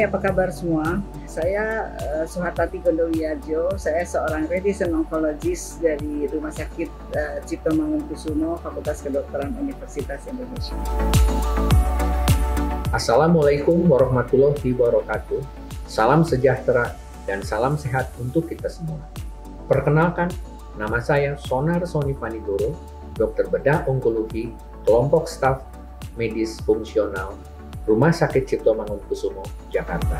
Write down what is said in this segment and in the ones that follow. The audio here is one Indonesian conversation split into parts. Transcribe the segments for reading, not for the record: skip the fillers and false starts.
Hai, apa kabar semua? Saya Suhartati Gondowiyarjo. Saya seorang radiation oncologist dari Rumah Sakit Cipto Mangunkusumo, Fakultas Kedokteran Universitas Indonesia. Assalamualaikum warahmatullahi wabarakatuh. Salam sejahtera dan salam sehat untuk kita semua. Perkenalkan, nama saya Sonar Soni Panigoro, dokter bedah onkologi, kelompok staf medis fungsional, Rumah Sakit Cipto Mangunkusumo, Jakarta.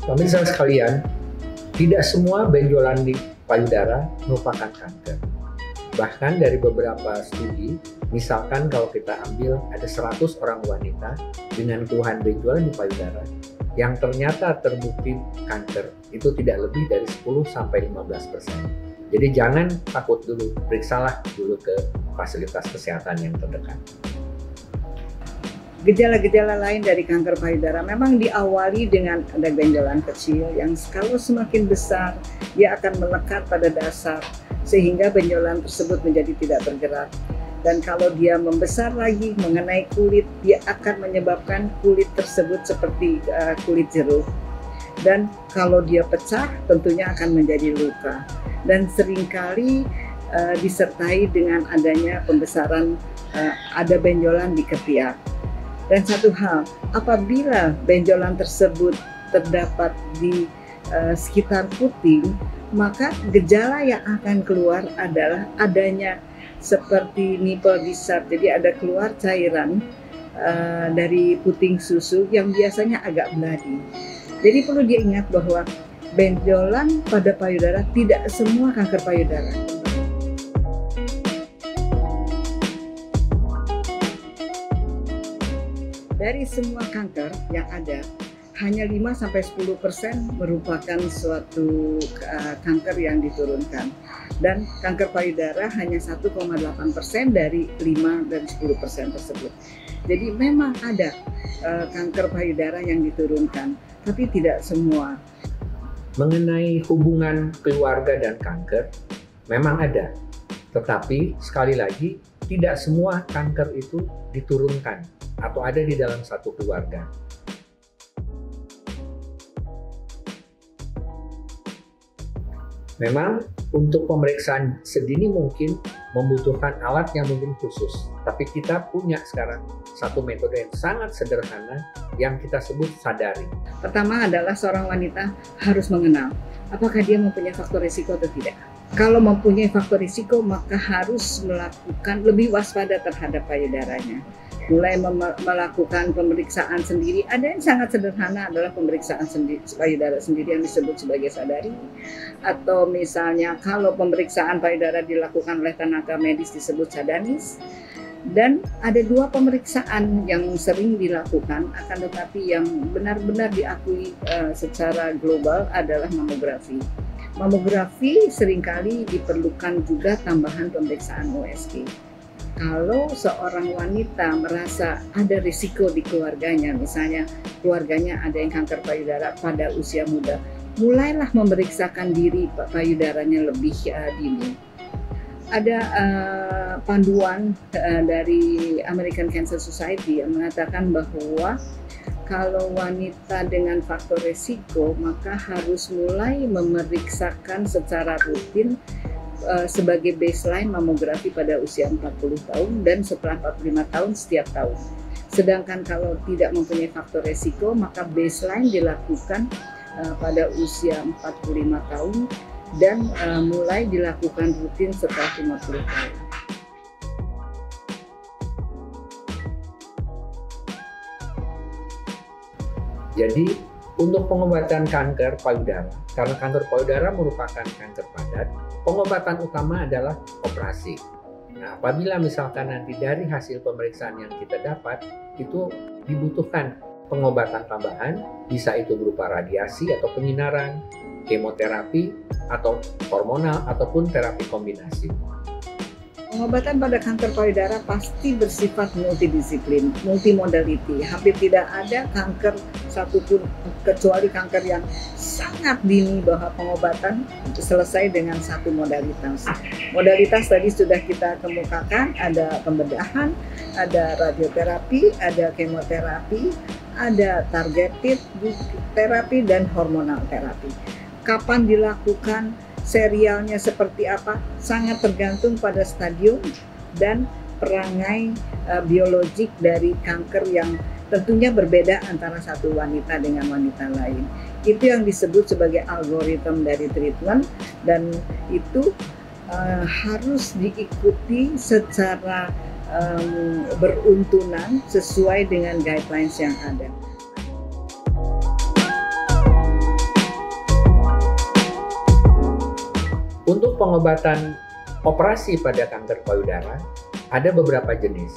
Pemirsa sekalian, tidak semua benjolan di payudara merupakan kanker. Bahkan dari beberapa studi, misalkan kalau kita ambil ada 100 orang wanita dengan keluhan benjolan di payudara yang ternyata terbukti kanker, itu tidak lebih dari 10-15%. Jadi jangan takut dulu, periksalah dulu ke fasilitas kesehatan yang terdekat. Gejala-gejala lain dari kanker payudara memang diawali dengan ada benjolan kecil yang kalau semakin besar dia akan melekat pada dasar sehingga benjolan tersebut menjadi tidak bergerak. Dan kalau dia membesar lagi mengenai kulit, dia akan menyebabkan kulit tersebut seperti kulit jeruk. Dan kalau dia pecah tentunya akan menjadi luka. Dan seringkali disertai dengan adanya pembesaran, ada benjolan di ketiak. Dan satu hal, apabila benjolan tersebut terdapat di sekitar puting, maka gejala yang akan keluar adalah adanya seperti nipple discharge, jadi ada keluar cairan dari puting susu yang biasanya agak bloody. Jadi perlu diingat bahwa benjolan pada payudara tidak semua kanker payudara. Dari semua kanker yang ada, hanya 5-10% merupakan suatu kanker yang diturunkan. Dan kanker payudara hanya 1,8% dari 5 dan 10% tersebut. Jadi memang ada kanker payudara yang diturunkan, tapi tidak semua. Mengenai hubungan keluarga dan kanker, memang ada. Tetapi sekali lagi, tidak semua kanker itu diturunkan atau ada di dalam satu keluarga. Memang untuk pemeriksaan sedini mungkin membutuhkan alat yang mungkin khusus. Tapi kita punya sekarang satu metode yang sangat sederhana yang kita sebut sadari. Pertama adalah seorang wanita harus mengenal apakah dia mempunyai faktor risiko atau tidak. Kalau mempunyai faktor risiko maka harus melakukan lebih waspada terhadap payudaranya. Mulai melakukan pemeriksaan sendiri. Ada yang sangat sederhana adalah pemeriksaan payudara sendiri yang disebut sebagai sadari. Atau misalnya kalau pemeriksaan payudara dilakukan oleh tenaga medis disebut sadanis. Dan ada 2 pemeriksaan yang sering dilakukan, akan tetapi yang benar-benar diakui secara global adalah mamografi. Mamografi seringkali diperlukan juga tambahan pemeriksaan USG. Kalau seorang wanita merasa ada risiko di keluarganya, misalnya keluarganya ada yang kanker payudara pada usia muda, mulailah memeriksakan diri payudaranya lebih dini. Ada panduan dari American Cancer Society yang mengatakan bahwa kalau wanita dengan faktor risiko maka harus mulai memeriksakan secara rutin sebagai baseline mamografi pada usia 40 tahun dan setelah 45 tahun setiap tahun. Sedangkan kalau tidak mempunyai faktor risiko maka baseline dilakukan pada usia 45 tahun dan mulai dilakukan rutin setelah 50 tahun. Jadi untuk pengobatan kanker payudara, karena kanker payudara merupakan kanker padat, pengobatan utama adalah operasi. Nah, apabila misalkan nanti dari hasil pemeriksaan yang kita dapat, itu dibutuhkan pengobatan tambahan, bisa itu berupa radiasi atau penyinaran, kemoterapi, atau hormonal, ataupun terapi kombinasi. Pengobatan pada kanker payudara pasti bersifat multidisiplin, multimodality. Hampir tidak ada kanker satupun kecuali kanker yang sangat dini bahwa pengobatan selesai dengan satu modalitas. Modalitas tadi sudah kita kemukakan, ada pembedahan, ada radioterapi, ada kemoterapi, ada targeted terapi, dan hormonal terapi. Kapan dilakukan, serialnya seperti apa, sangat tergantung pada stadium dan perangai biologik dari kanker yang tentunya berbeda antara satu wanita dengan wanita lain. Itu yang disebut sebagai algoritma dari treatment, dan itu harus diikuti secara beruntunan sesuai dengan guidelines yang ada. Untuk pengobatan operasi pada kanker payudara, ada beberapa jenis.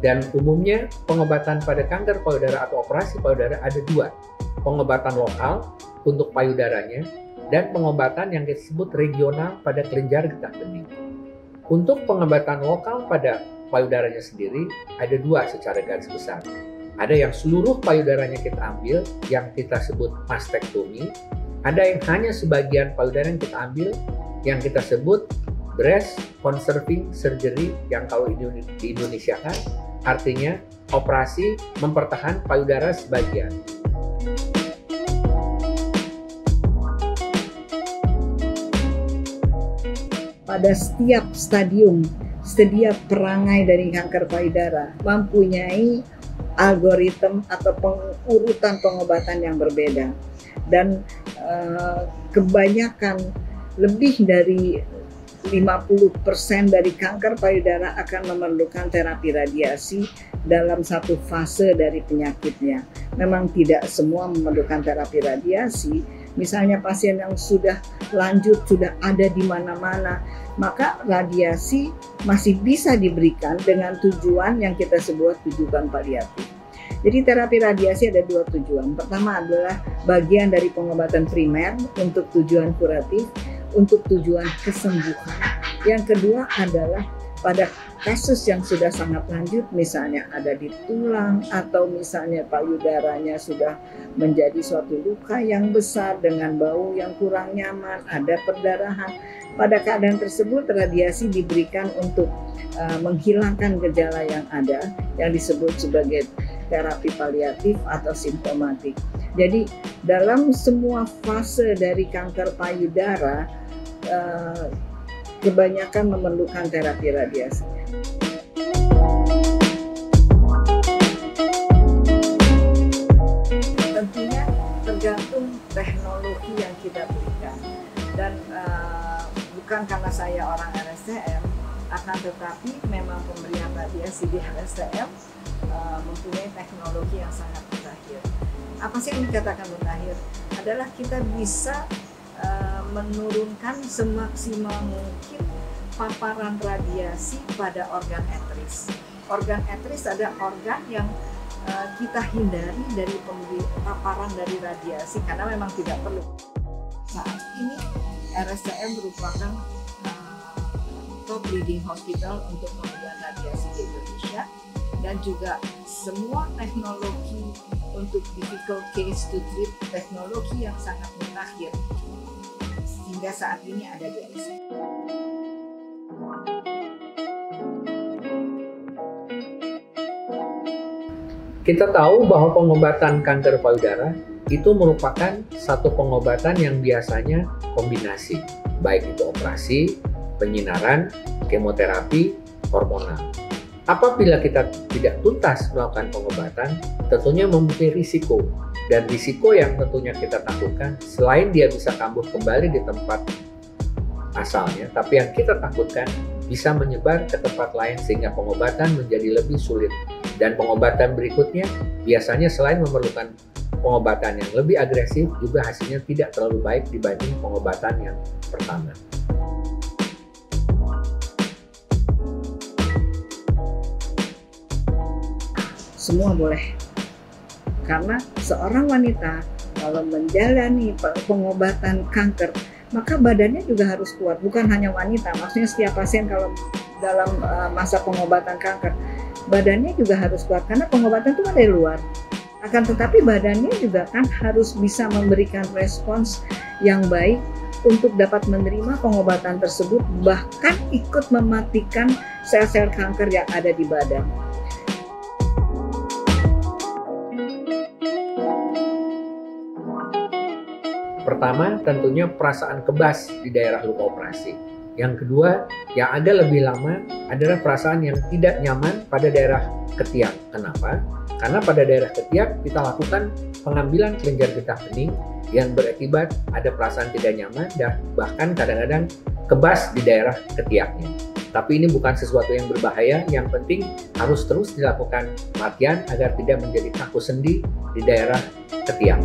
Dan umumnya pengobatan pada kanker payudara atau operasi payudara ada dua. Pengobatan lokal untuk payudaranya dan pengobatan yang disebut regional pada kelenjar getah bening. Untuk pengobatan lokal pada payudaranya sendiri ada dua secara garis besar. Ada yang seluruh payudaranya kita ambil yang kita sebut mastektomi. Ada yang hanya sebagian payudara yang kita ambil yang kita sebut breast conserving surgery, yang kalau di Indonesia kan artinya operasi mempertahankan payudara sebagian. Pada setiap stadium, setiap perangai dari kanker payudara mempunyai algoritma atau pengurutan pengobatan yang berbeda, dan kebanyakan lebih dari 50% dari kanker payudara akan memerlukan terapi radiasi dalam satu fase dari penyakitnya. Memang tidak semua memerlukan terapi radiasi. Misalnya pasien yang sudah lanjut, sudah ada di mana-mana, maka radiasi masih bisa diberikan dengan tujuan yang kita sebut tujuan paliatif. Jadi terapi radiasi ada dua tujuan. Pertama adalah bagian dari pengobatan primer untuk tujuan kuratif, untuk tujuan kesembuhan. Yang kedua adalah pada kasus yang sudah sangat lanjut, misalnya ada di tulang atau misalnya payudaranya sudah menjadi suatu luka yang besar dengan bau yang kurang nyaman, ada perdarahan. Pada keadaan tersebut radiasi diberikan untuk menghilangkan gejala yang ada, yang disebut sebagai terapi paliatif atau simptomatik. Jadi dalam semua fase dari kanker payudara kebanyakan memerlukan terapi radiasi. Tentunya tergantung teknologi yang kita berikan, dan bukan karena saya orang RSCM, akan tetapi memang pemberian radiasi di RSCM mempunyai teknologi yang sangat mutakhir. Apa sih yang dikatakan mutakhir? Adalah kita bisa menurunkan semaksimal mungkin paparan radiasi pada organ etris. Organ etris ada organ yang kita hindari dari paparan dari radiasi karena memang tidak perlu. Saat ini RSCM merupakan top leading hospital untuk pemberian radiasi di Indonesia, dan juga semua teknologi untuk difficult case to treat, teknologi yang sangat mutakhir hingga saat ini ada di RSCM. Kita tahu bahwa pengobatan kanker payudara itu merupakan satu pengobatan yang biasanya kombinasi, baik itu operasi, penyinaran, kemoterapi, hormonal. Apabila kita tidak tuntas melakukan pengobatan, tentunya mempunyai risiko. Dan risiko yang tentunya kita takutkan, selain dia bisa kambuh kembali di tempat asalnya, tapi yang kita takutkan bisa menyebar ke tempat lain sehingga pengobatan menjadi lebih sulit. Dan pengobatan berikutnya biasanya selain memerlukan pengobatan yang lebih agresif, juga hasilnya tidak terlalu baik dibanding pengobatan yang pertama. Semua boleh, karena seorang wanita kalau menjalani pengobatan kanker, maka badannya juga harus kuat. Bukan hanya wanita, maksudnya setiap pasien kalau dalam masa pengobatan kanker. Badannya juga harus kuat karena pengobatan itu kan dari luar. Akan tetapi badannya juga kan harus bisa memberikan respons yang baik untuk dapat menerima pengobatan tersebut, bahkan ikut mematikan sel-sel kanker yang ada di badan. Pertama, tentunya perasaan kebas di daerah luka operasi. Yang kedua, yang agak lebih lama adalah perasaan yang tidak nyaman pada daerah ketiak. Kenapa? Karena pada daerah ketiak kita lakukan pengambilan kelenjar getah bening yang berakibat ada perasaan tidak nyaman dan bahkan kadang-kadang kebas di daerah ketiaknya. Tapi ini bukan sesuatu yang berbahaya, yang penting harus terus dilakukan latihan agar tidak menjadi kaku sendi di daerah ketiak.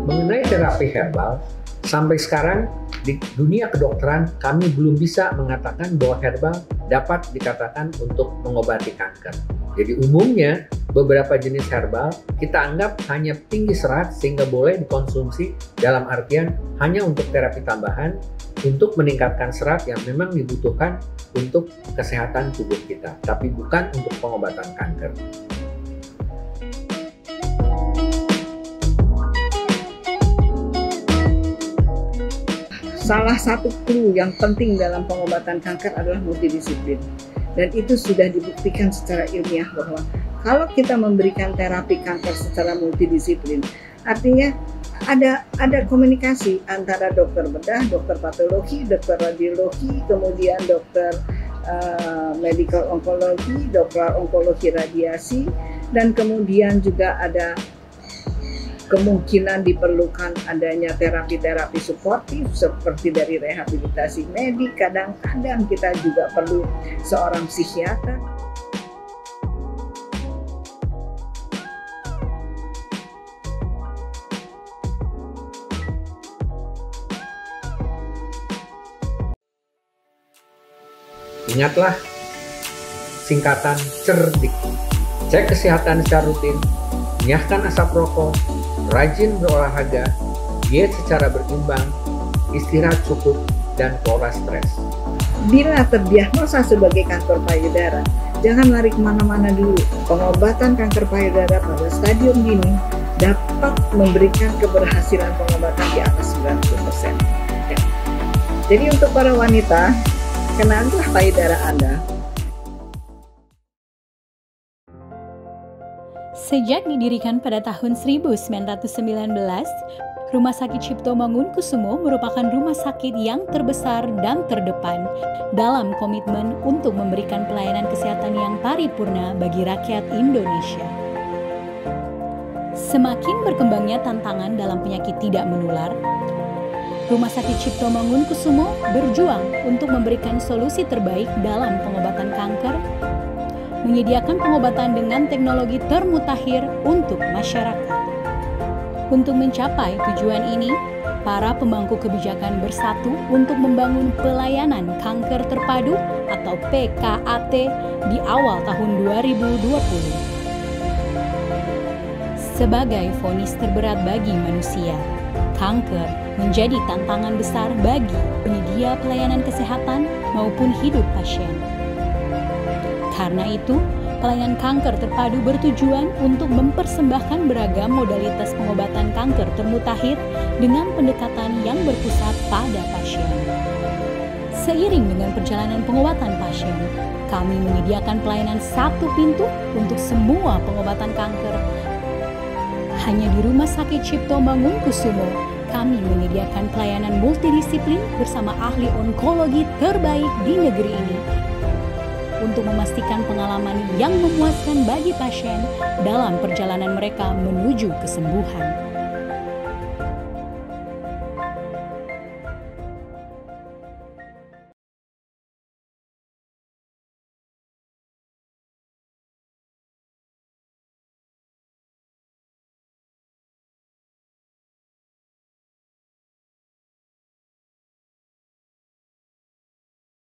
Mengenai terapi herbal, sampai sekarang di dunia kedokteran kami belum bisa mengatakan bahwa herbal dapat dikatakan untuk mengobati kanker. Jadi umumnya beberapa jenis herbal kita anggap hanya tinggi serat sehingga boleh dikonsumsi dalam artian hanya untuk terapi tambahan untuk meningkatkan serat yang memang dibutuhkan untuk kesehatan tubuh kita, tapi bukan untuk pengobatan kanker. Salah satu clue yang penting dalam pengobatan kanker adalah multidisiplin. Dan itu sudah dibuktikan secara ilmiah bahwa kalau kita memberikan terapi kanker secara multidisiplin, artinya ada komunikasi antara dokter bedah, dokter patologi, dokter radiologi, kemudian dokter medical onkologi, dokter onkologi radiasi, dan kemudian juga ada kemungkinan diperlukan adanya terapi-terapi suportif seperti dari rehabilitasi medik. Kadang-kadang kita juga perlu seorang psikiater. Ingatlah singkatan CERDIK. Cek kesehatan secara rutin, nyahkan asap rokok, rajin berolahraga, diet secara berimbang, istirahat cukup, dan kelola stres. Bila terdiagnosa sebagai kanker payudara, jangan lari kemana-mana dulu. Pengobatan kanker payudara pada stadium dini dapat memberikan keberhasilan pengobatan di atas 90%. Ya. Jadi untuk para wanita, kenalilah payudara Anda. Sejak didirikan pada tahun 1919, Rumah Sakit Cipto Mangunkusumo merupakan rumah sakit yang terbesar dan terdepan dalam komitmen untuk memberikan pelayanan kesehatan yang paripurna bagi rakyat Indonesia. Semakin berkembangnya tantangan dalam penyakit tidak menular, Rumah Sakit Cipto Mangunkusumo berjuang untuk memberikan solusi terbaik dalam pengobatan kanker, menyediakan pengobatan dengan teknologi termutakhir untuk masyarakat. Untuk mencapai tujuan ini, para pemangku kebijakan bersatu untuk membangun pelayanan kanker terpadu atau PKAT di awal tahun 2020. Sebagai vonis terberat bagi manusia, kanker menjadi tantangan besar bagi penyedia pelayanan kesehatan maupun hidup pasien. Karena itu, pelayanan kanker terpadu bertujuan untuk mempersembahkan beragam modalitas pengobatan kanker termutakhir dengan pendekatan yang berpusat pada pasien. Seiring dengan perjalanan pengobatan pasien, kami menyediakan pelayanan satu pintu untuk semua pengobatan kanker. Hanya di Rumah Sakit Cipto Mangunkusumo, kami menyediakan pelayanan multidisiplin bersama ahli onkologi terbaik di negeri ini, untuk memastikan pengalaman yang memuaskan bagi pasien dalam perjalanan mereka menuju kesembuhan.